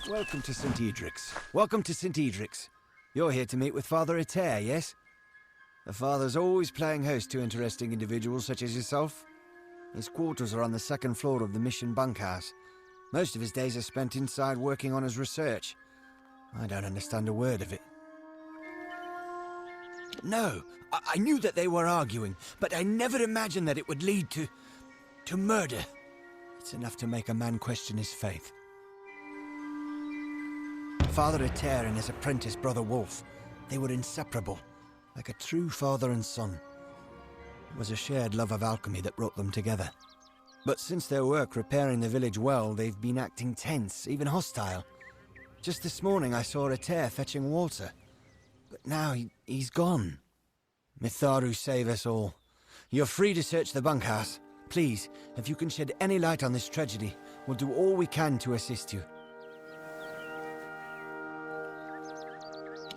Welcome to St. Edric's. Welcome to St. Edric's. You're here to meet with Father Eter, yes? The Father's always playing host to interesting individuals such as yourself. His quarters are on the second floor of the mission bunkhouse. Most of his days are spent inside working on his research. I don't understand a word of it. No, I knew that they were arguing, but I never imagined that it would lead to murder. It's enough to make a man question his faith. Father Eter and his apprentice, Brother Wolf, they were inseparable, like a true father and son. It was a shared love of alchemy that brought them together. But since their work repairing the village well, they've been acting tense, even hostile. Just this morning I saw Eter fetching water, but now he's gone. Mitharu save us all. You're free to search the bunkhouse. Please, if you can shed any light on this tragedy, we'll do all we can to assist you.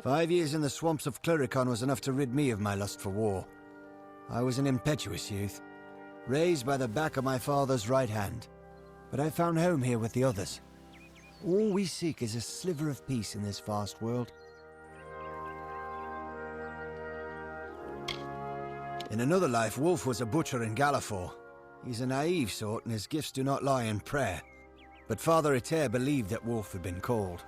5 years in the swamps of Clyricon was enough to rid me of my lust for war. I was an impetuous youth, raised by the back of my father's right hand. But I found home here with the others. All we seek is a sliver of peace in this vast world. In another life, Wolf was a butcher in Galafor. He's a naive sort, and his gifts do not lie in prayer. But Father Eter believed that Wolf had been called.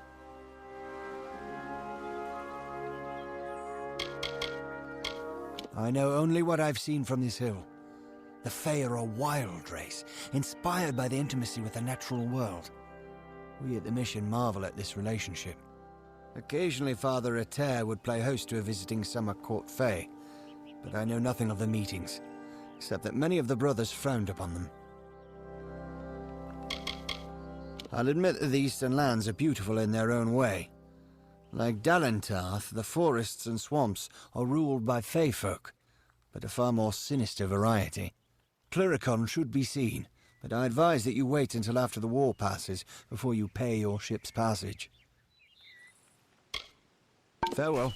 I know only what I've seen from this hill. The Fae are a wild race, inspired by the intimacy with the natural world. We at the mission marvel at this relationship. Occasionally Father Eter would play host to a visiting summer court Fae, but I know nothing of the meetings, except that many of the brothers frowned upon them. I'll admit that the Eastern lands are beautiful in their own way. Like Dalentarth, the forests and swamps are ruled by Fae folk, but a far more sinister variety. Clyricon should be seen, but I advise that you wait until after the war passes before you pay your ship's passage. Farewell.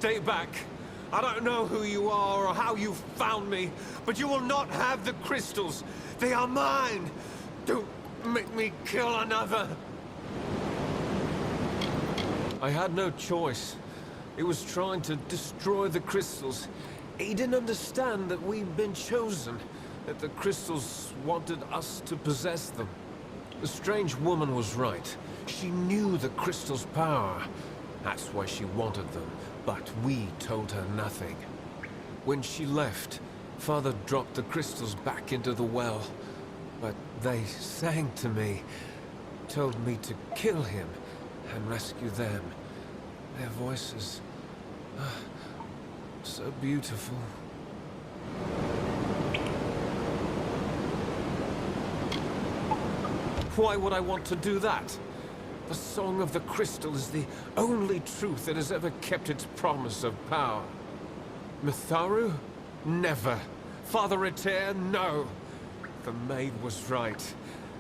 Stay back. I don't know who you are or how you found me, but you will not have the crystals. They are mine. Don't make me kill another. I had no choice. It was trying to destroy the crystals. He didn't understand that we'd been chosen, that the crystals wanted us to possess them. The strange woman was right. She knew the crystals' power. That's why she wanted them, but we told her nothing. When she left, Father dropped the crystals back into the well, but they sang to me, told me to kill him and rescue them. Their voices, so beautiful. Why would I want to do that? The Song of the Crystal is the only truth that has ever kept its promise of power. Mitharu? Never. Father Eter? No. The maid was right.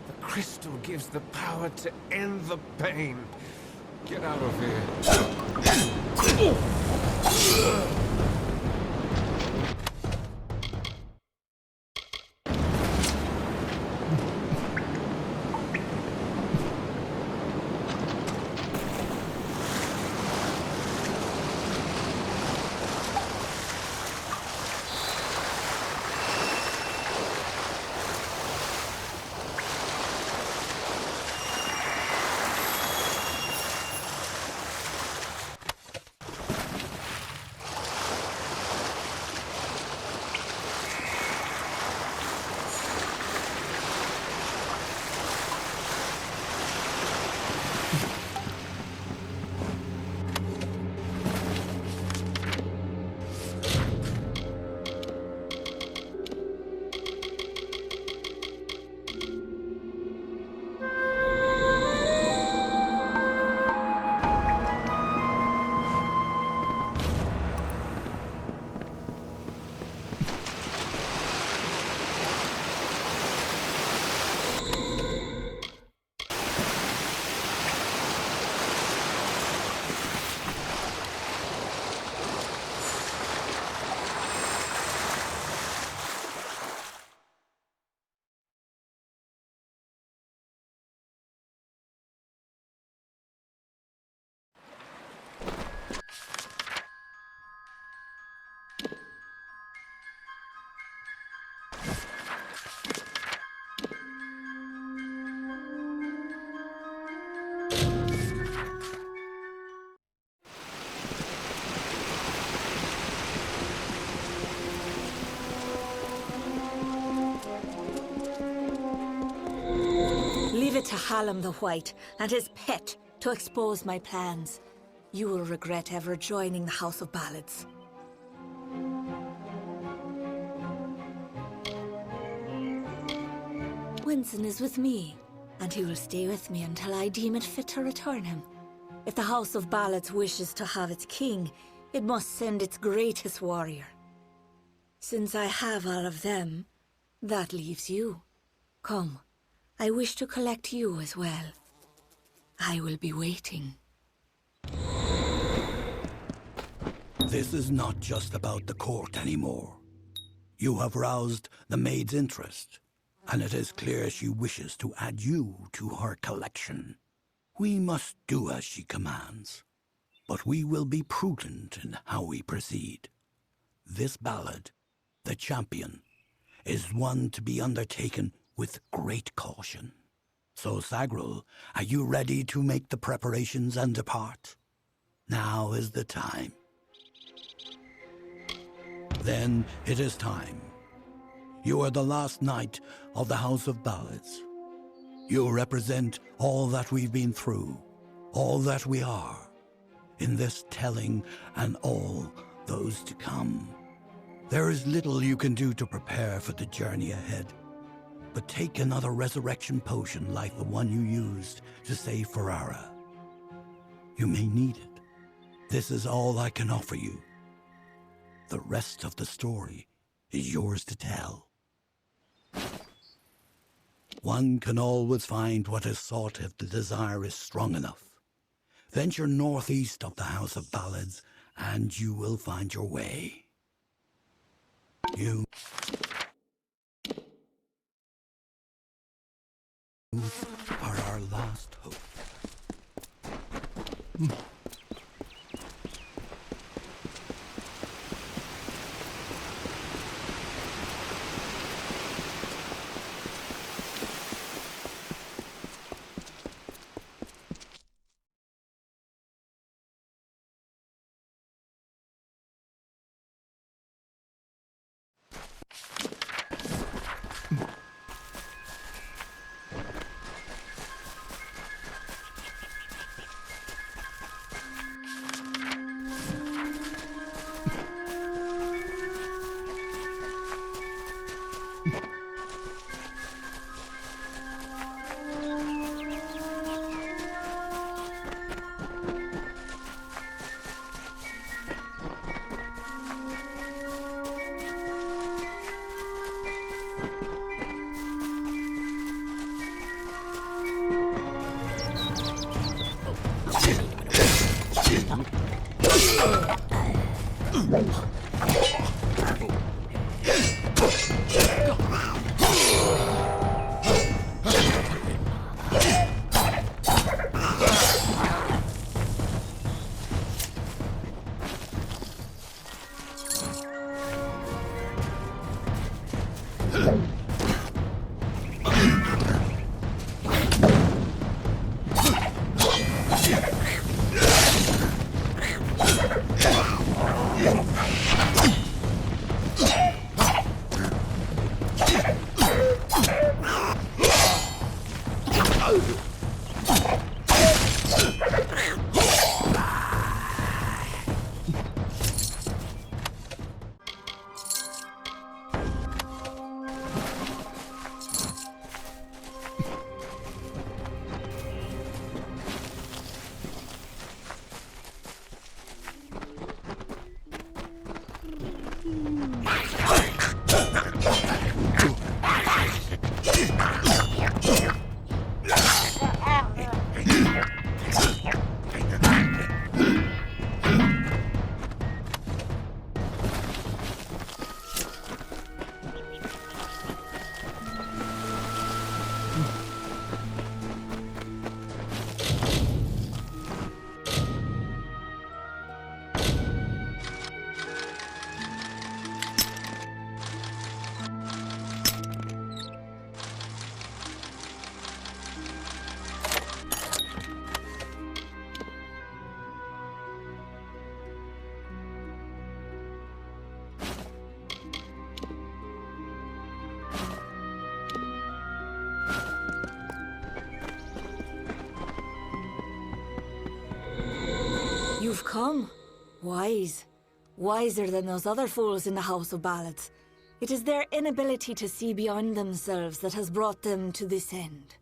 The crystal gives the power to end the pain. Get out of here. to Hallam the White and his pet to expose my plans. You will regret ever joining the House of Ballads. Winston is with me, and he will stay with me until I deem it fit to return him. If the House of Ballads wishes to have its king, it must send its greatest warrior. Since I have all of them, that leaves you. Come, I wish to collect you as well. I will be waiting. This is not just about the court anymore. You have roused the maid's interest, and it is clear she wishes to add you to her collection. We must do as she commands, but we will be prudent in how we proceed. This ballad, The Champion, is one to be undertaken with great caution. So, Sagrul, are you ready to make the preparations and depart? Now is the time. Then it is time. You are the last knight of the House of Ballads. You represent all that we've been through, all that we are, in this telling and all those to come. There is little you can do to prepare for the journey ahead, but take another resurrection potion like the one you used to save Ferrara. You may need it. This is all I can offer you. The rest of the story is yours to tell. One can always find what is sought if the desire is strong enough. Venture northeast of the House of Ballads, and you will find your way. You are our last hope. come. Wise. Wiser than those other fools in the House of Ballads. It is their inability to see beyond themselves that has brought them to this end.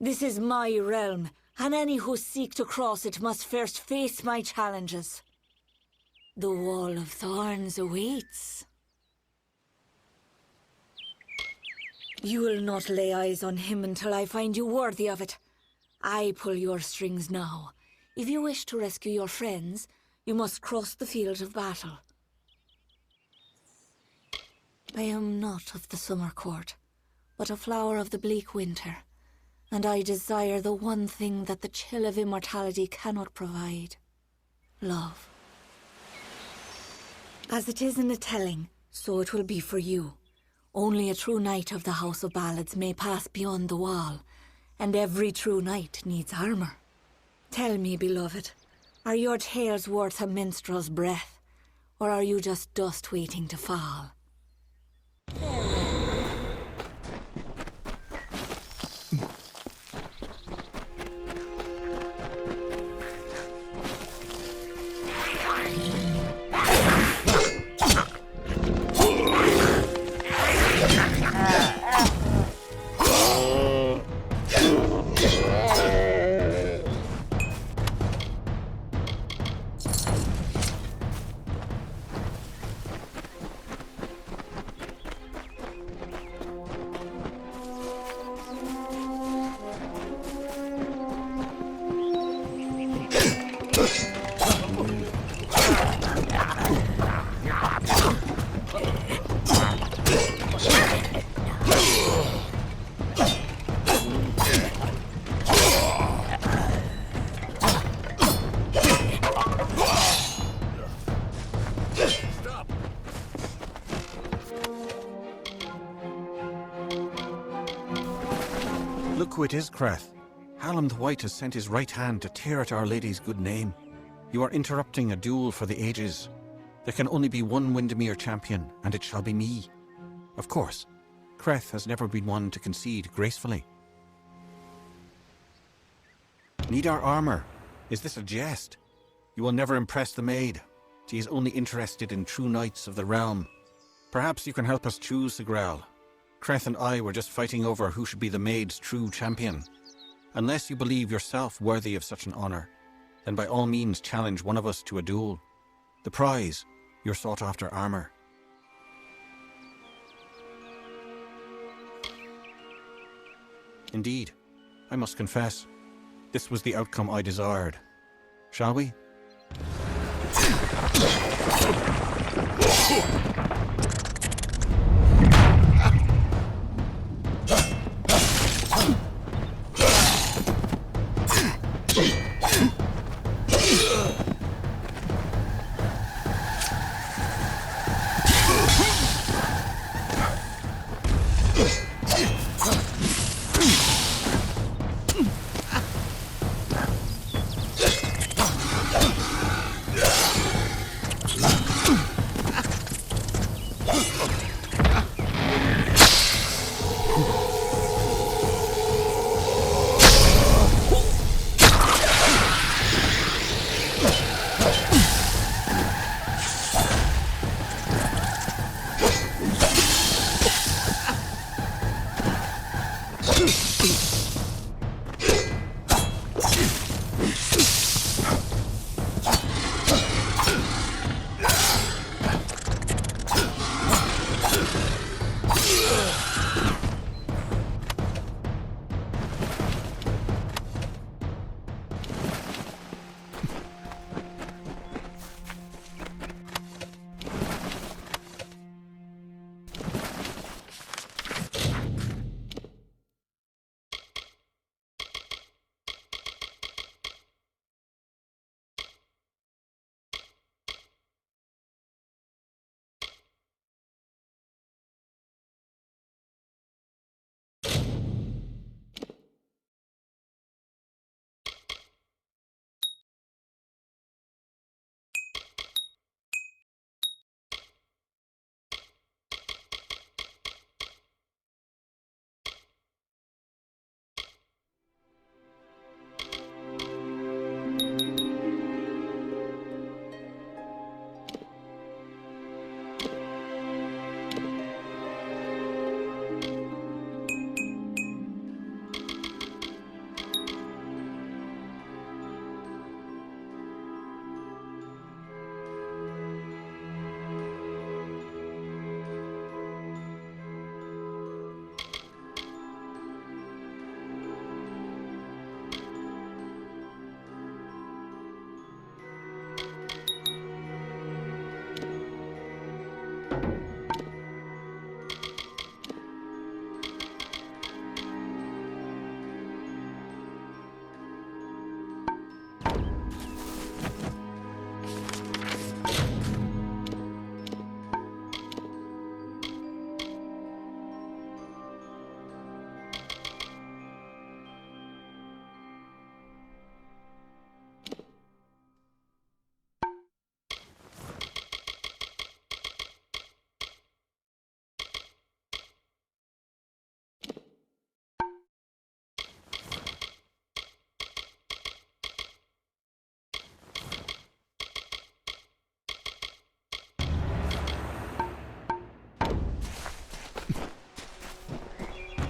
This is my realm, and any who seek to cross it must first face my challenges. The Wall of Thorns awaits. You will not lay eyes on him until I find you worthy of it. I pull your strings now. If you wish to rescue your friends, you must cross the field of battle. I am not of the summer court, but a flower of the bleak winter, and I desire the one thing that the chill of immortality cannot provide: love. As it is in the telling, so it will be for you. Only a true knight of the House of Ballads may pass beyond the wall, and every true knight needs armor. Tell me, beloved, are your tales worth a minstrel's breath, or are you just dust waiting to fall? Look who it is, Creth. Hallam the White has sent his right hand to tear at Our Lady's good name. You are interrupting a duel for the ages. There can only be one Windermere champion, and it shall be me. Of course, Creth has never been one to concede gracefully. Need our armor? Is this a jest? You will never impress the maid. She is only interested in true knights of the realm. Perhaps you can help us choose, Sigrel. Creth and I were just fighting over who should be the maid's true champion. Unless you believe yourself worthy of such an honor, then by all means challenge one of us to a duel. The prize, your sought-after armor. Indeed, I must confess, this was the outcome I desired. Shall we?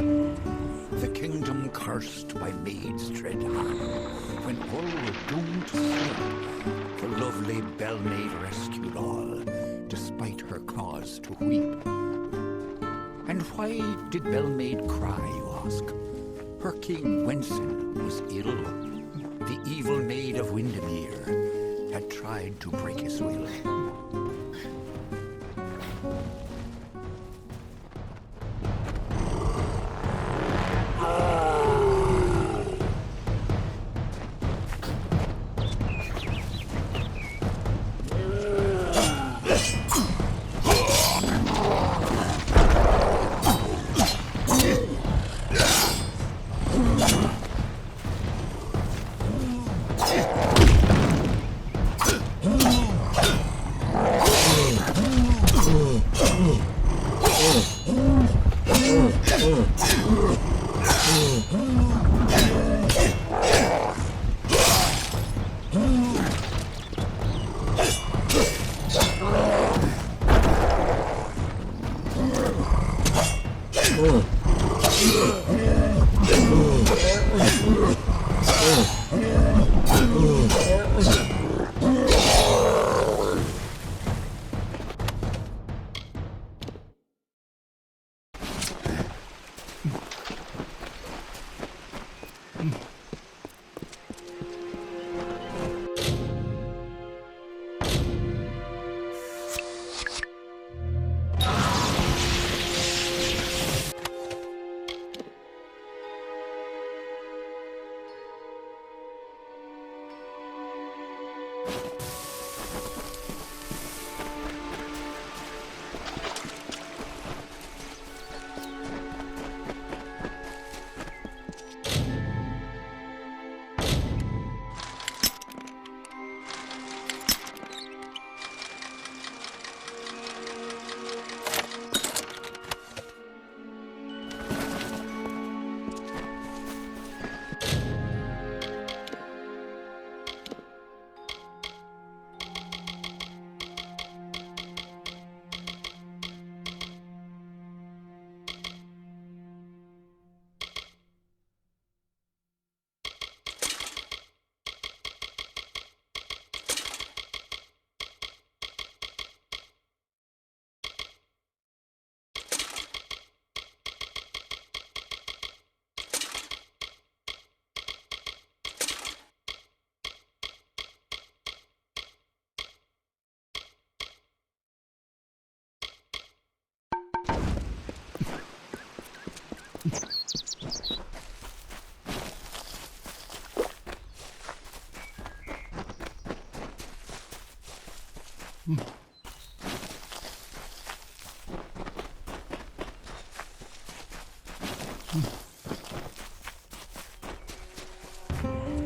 The kingdom cursed by maid's dread hand, when all were doomed to sleep, the lovely Bell-maid rescued all, despite her cause to weep. And why did Bell-maid cry, you ask? Her king, Wenson, was ill. The evil maid of Windermere had tried to break his will.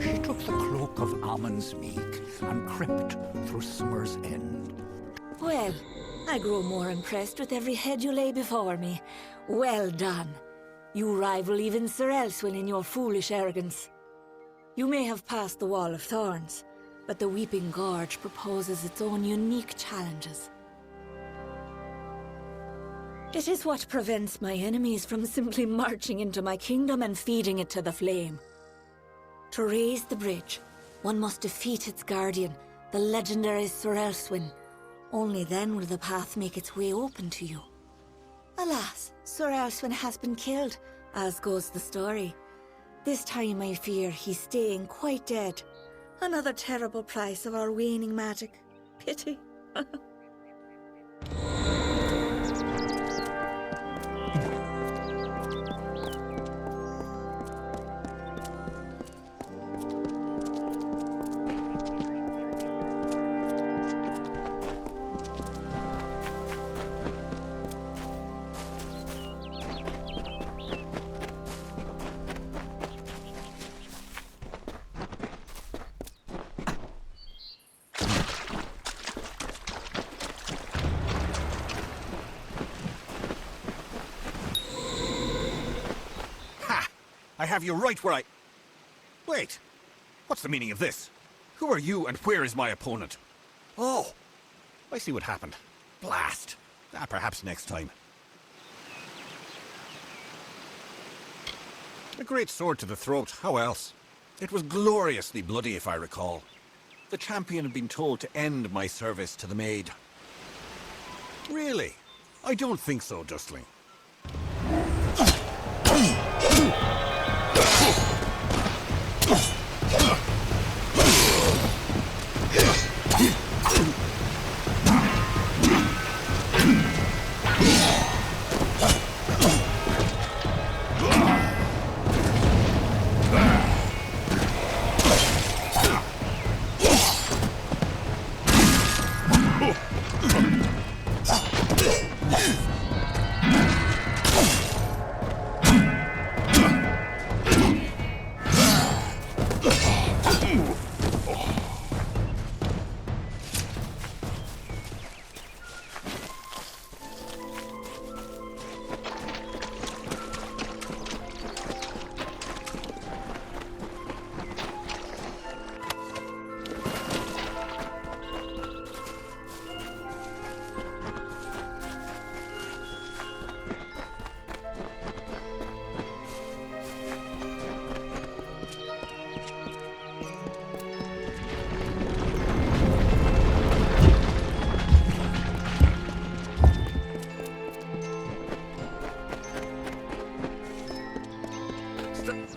She took the cloak of Ammon's meek and crept through summer's end. Well, I grow more impressed with every head you lay before me. Well done. You rival even Sir Elswin in your foolish arrogance. You may have passed the Wall of Thorns, but the Weeping Gorge proposes its own unique challenges. It is what prevents my enemies from simply marching into my kingdom and feeding it to the flame. To raise the bridge, one must defeat its guardian, the legendary Sir Elswin. Only then will the path make its way open to you. Alas, Sir Elswin has been killed, as goes the story. This time I fear he's staying quite dead. Another terrible price of our waning magic. Pity. I have you right where I... Wait! What's the meaning of this? Who are you and where is my opponent? Oh! I see what happened. Blast! Perhaps next time. A great sword to the throat, how else? It was gloriously bloody, if I recall. The champion had been told to end my service to the maid. Really? I don't think so, Dustling.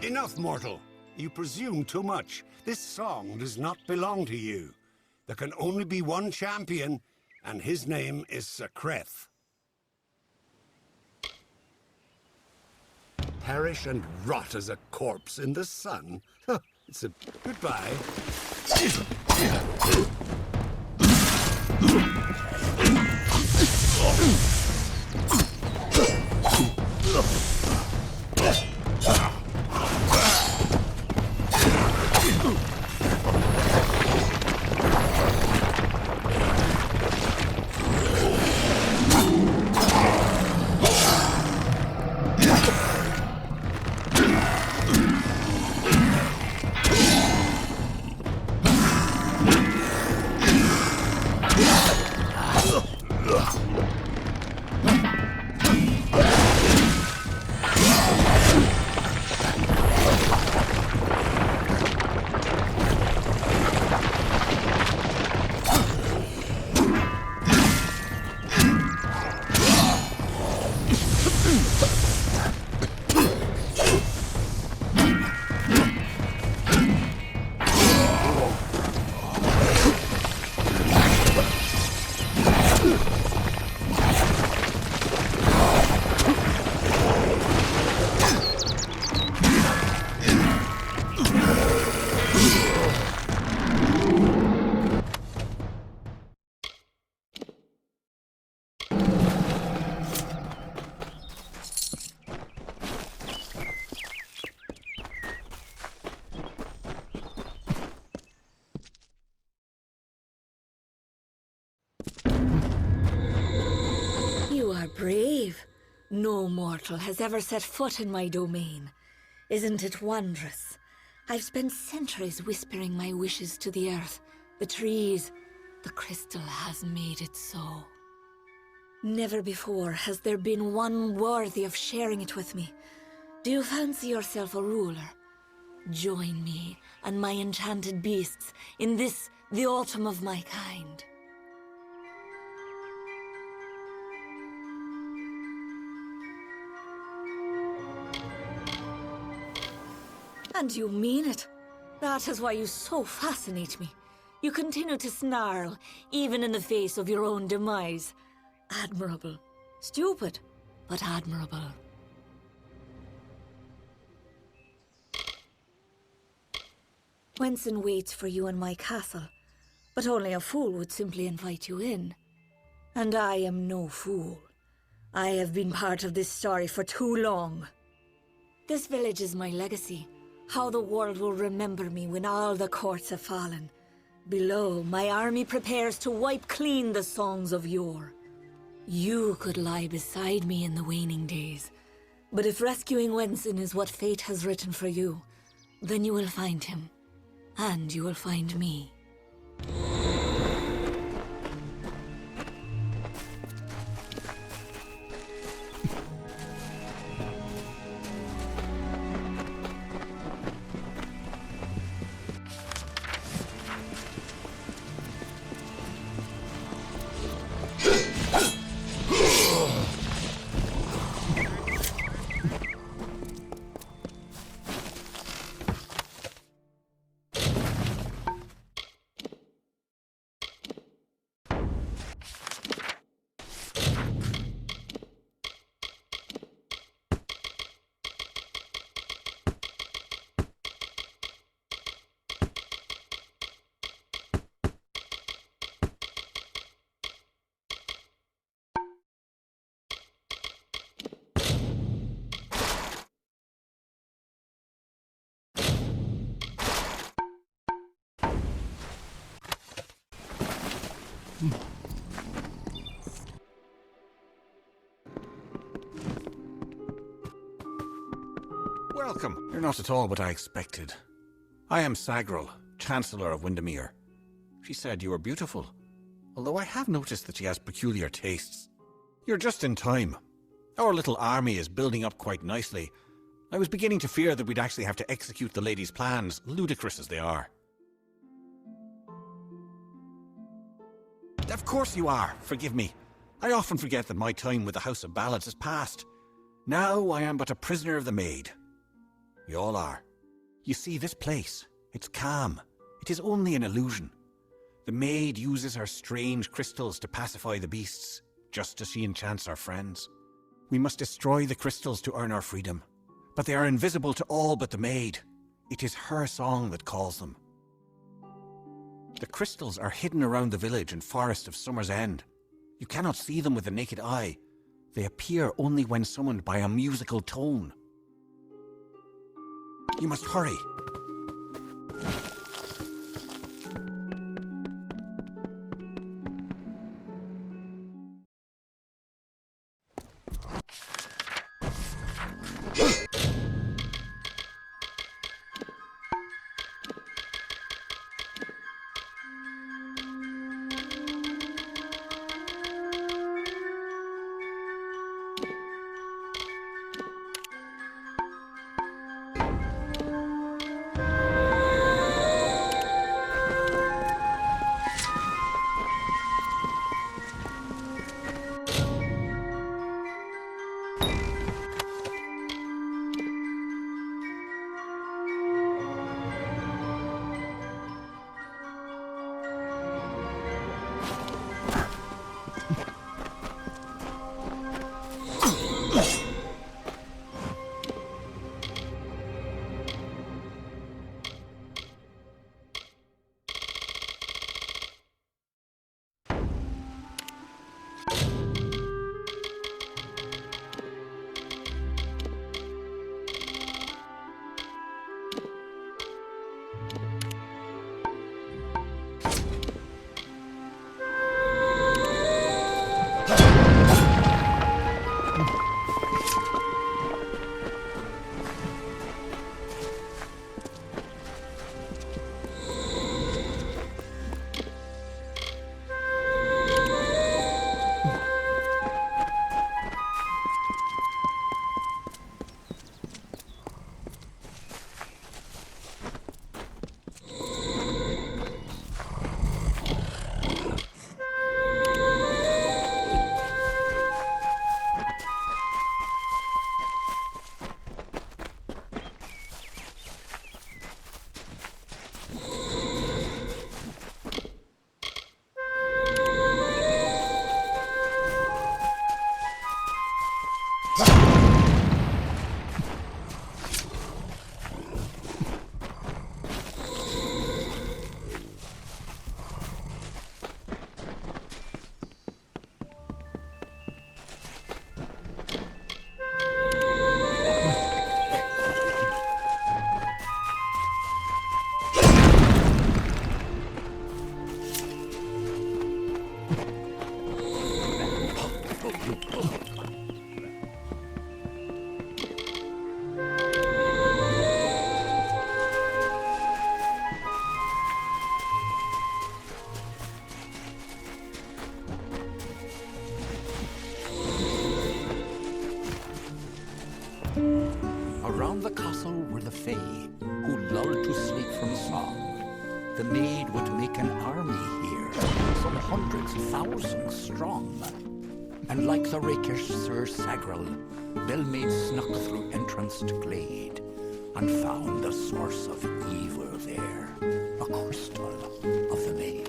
Enough, mortal. You presume too much. This song does not belong to you. There can only be one champion, and his name is Sir Creth. Perish and rot as a corpse in the sun. It's a goodbye. You are brave. No mortal has ever set foot in my domain. Isn't it wondrous? I've spent centuries whispering my wishes to the earth, the trees. The crystal has made it so. Never before has there been one worthy of sharing it with me. Do you fancy yourself a ruler? Join me and my enchanted beasts in this, the autumn of my kind. And you mean it. That is why you so fascinate me. You continue to snarl, even in the face of your own demise. Admirable. Stupid, but admirable. Wenson waits for you in my castle, but only a fool would simply invite you in. And I am no fool. I have been part of this story for too long. This village is my legacy. How the world will remember me when all the courts have fallen. Below, my army prepares to wipe clean the songs of yore. You could lie beside me in the waning days. But if rescuing Wenson is what fate has written for you, then you will find him. And you will find me. Welcome. You're not at all what I expected. I am Sagrel, Chancellor of Windermere. She said you were beautiful, although I have noticed that she has peculiar tastes. You're just in time. Our little army is building up quite nicely. I was beginning to fear that we'd actually have to execute the lady's plans, ludicrous as they are. Of course you are. Forgive me. I often forget that my time with the House of Ballads is past. Now I am but a prisoner of the Maid. We all are. You see, this place, it's calm. It is only an illusion. The Maid uses her strange crystals to pacify the beasts, just as she enchants our friends. We must destroy the crystals to earn our freedom. But they are invisible to all but the Maid. It is her song that calls them. The crystals are hidden around the village and forest of Summer's End. You cannot see them with the naked eye. They appear only when summoned by a musical tone. You must hurry. Around the castle were the Fae, who lulled to sleep from song. The Maid would make an army here, some hundreds, thousands strong. And like the rakish Sir Sagrel, Bellmaid snuck through entranced glade, and found the source of evil there, a crystal of the Maid.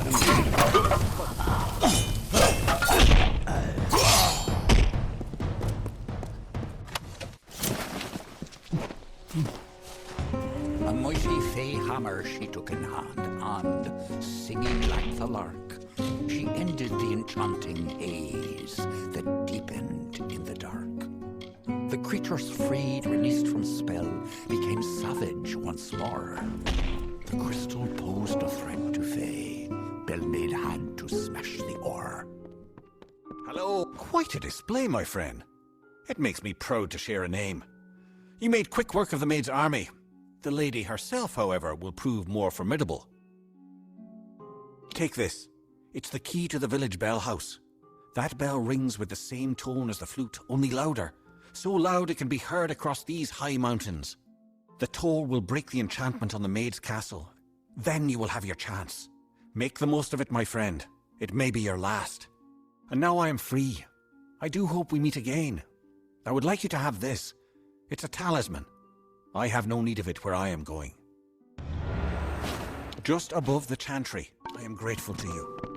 A mighty fey hammer she took in hand, and, singing like the lark, she ended the enchanting haze that deepened in the dark. The creatures freed, released from spell, became savage once more. The crystal posed a threat to Fey. Belmaid had to smash the ore. Hello. Quite a display, my friend. It makes me proud to share a name. You made quick work of the maid's army. The lady herself, however, will prove more formidable. Take this. It's the key to the village bell house. That bell rings with the same tone as the flute, only louder. So loud it can be heard across these high mountains. The toll will break the enchantment on the maid's castle. Then you will have your chance. Make the most of it, my friend. It may be your last. And now I am free. I do hope we meet again. I would like you to have this. It's a talisman. I have no need of it where I am going. Just above the chantry. I am grateful to you.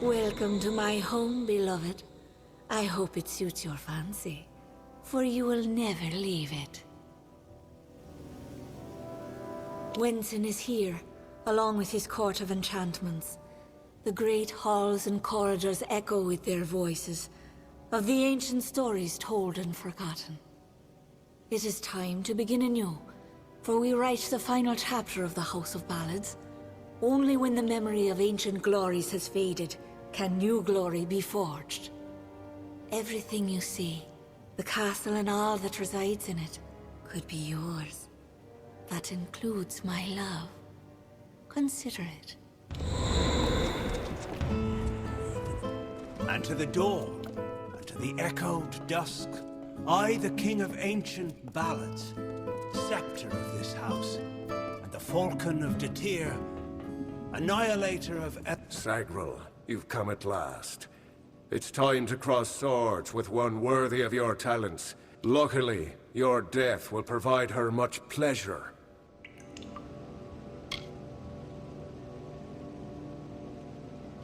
Welcome to my home, beloved. I hope it suits your fancy, for you will never leave it. Wenson is here, along with his court of enchantments. The great halls and corridors echo with their voices, of the ancient stories told and forgotten. It is time to begin anew, for we write the final chapter of the House of Ballads. Only when the memory of ancient glories has faded can new glory be forged. Everything you see, the castle and all that resides in it, could be yours. That includes my love. Consider it. And to the dawn, and to the echoed dusk, I, the king of ancient ballads, scepter of this house, and the falcon of Detir, annihilator of Sagril, you've come at last. It's time to cross swords with one worthy of your talents. Luckily, your death will provide her much pleasure.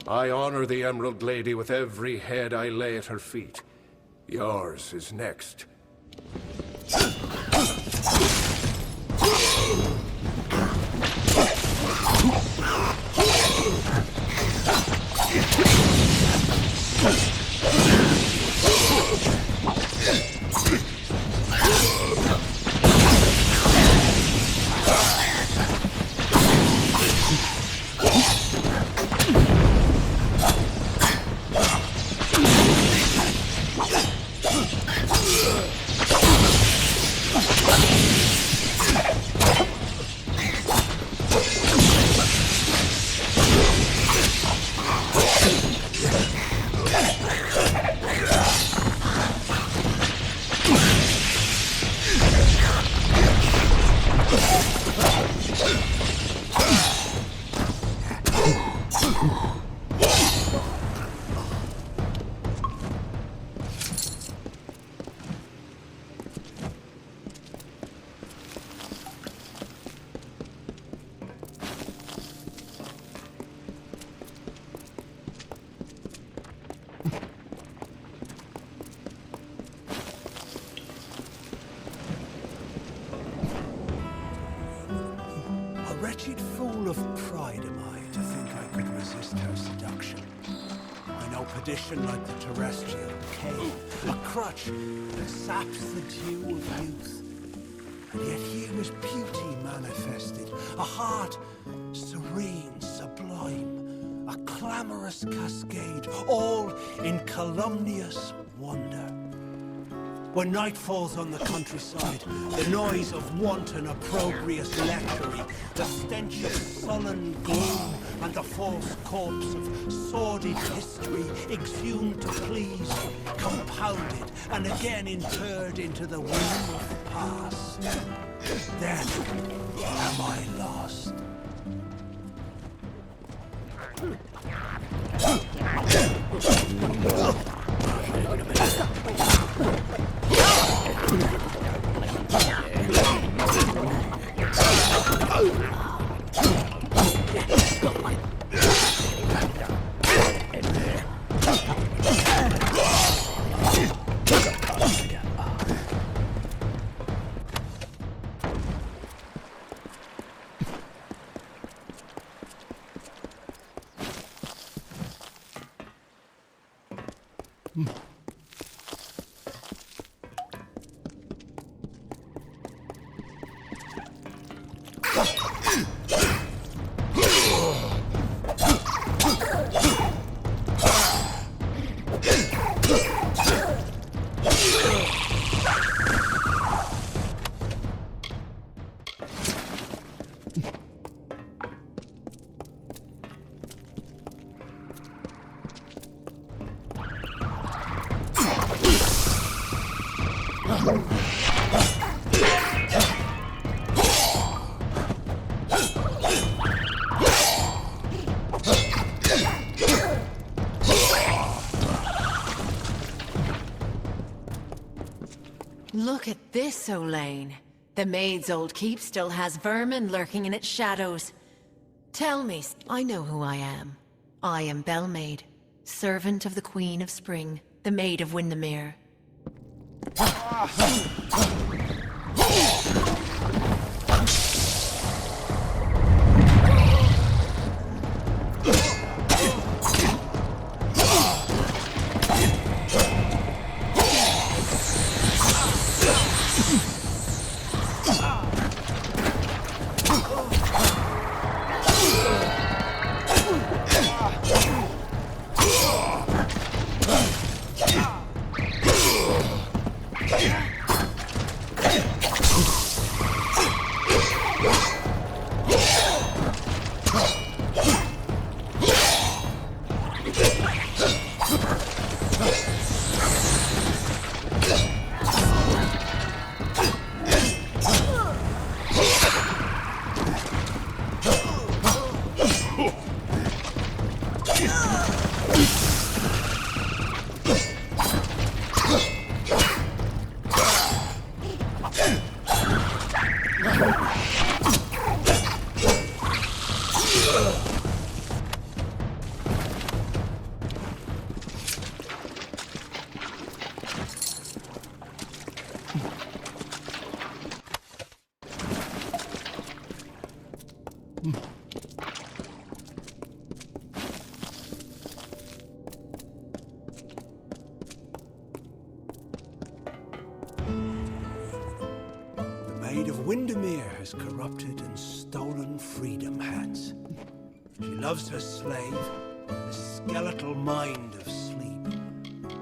I honor the Emerald Lady with every head I lay at her feet. Yours is next. Wretched fool of pride am I to think I could resist her seduction. I know perdition like the terrestrial cave, a crutch that saps the dew of youth. And yet here was beauty manifested, a heart serene, sublime, a clamorous cascade, all in calumnious wonder. When night falls on the countryside, the noise of wanton opprobrious lechery, the stench of sullen gloom, and the false corpse of sordid history exhumed to please, compounded and again interred into the womb of the past. Then am I lost. Look at this, Olaine. The maid's old keep still has vermin lurking in its shadows. Tell me, I know who I am. I am Bellmaid. servant of the Queen of Spring, the Maid of Windermere. The Maid of Windermere has corrupted and stolen freedom, Hans. She loves her slave, the skeletal mind of sleep,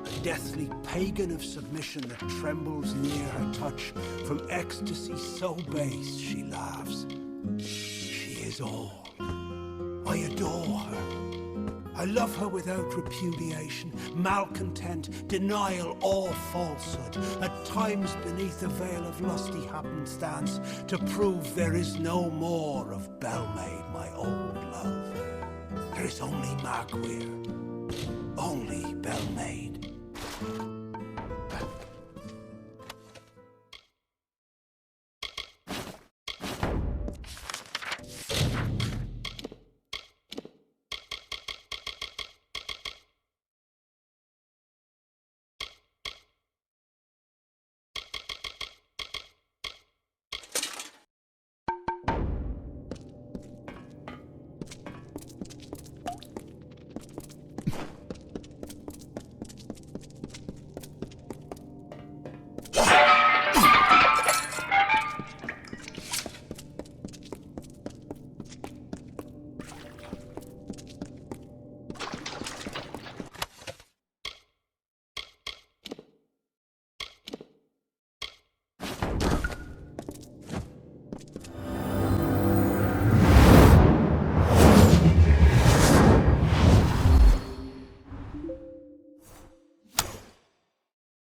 a deathly pagan of submission that trembles near her touch. From ecstasy so base she laughs. She is all. I adore her. I love her without repudiation, malcontent, denial, or falsehood. At times beneath a veil of lusty happenstance, to prove there is no more of Belmaid, my old love. There is only Mark Weir, only Belmaid.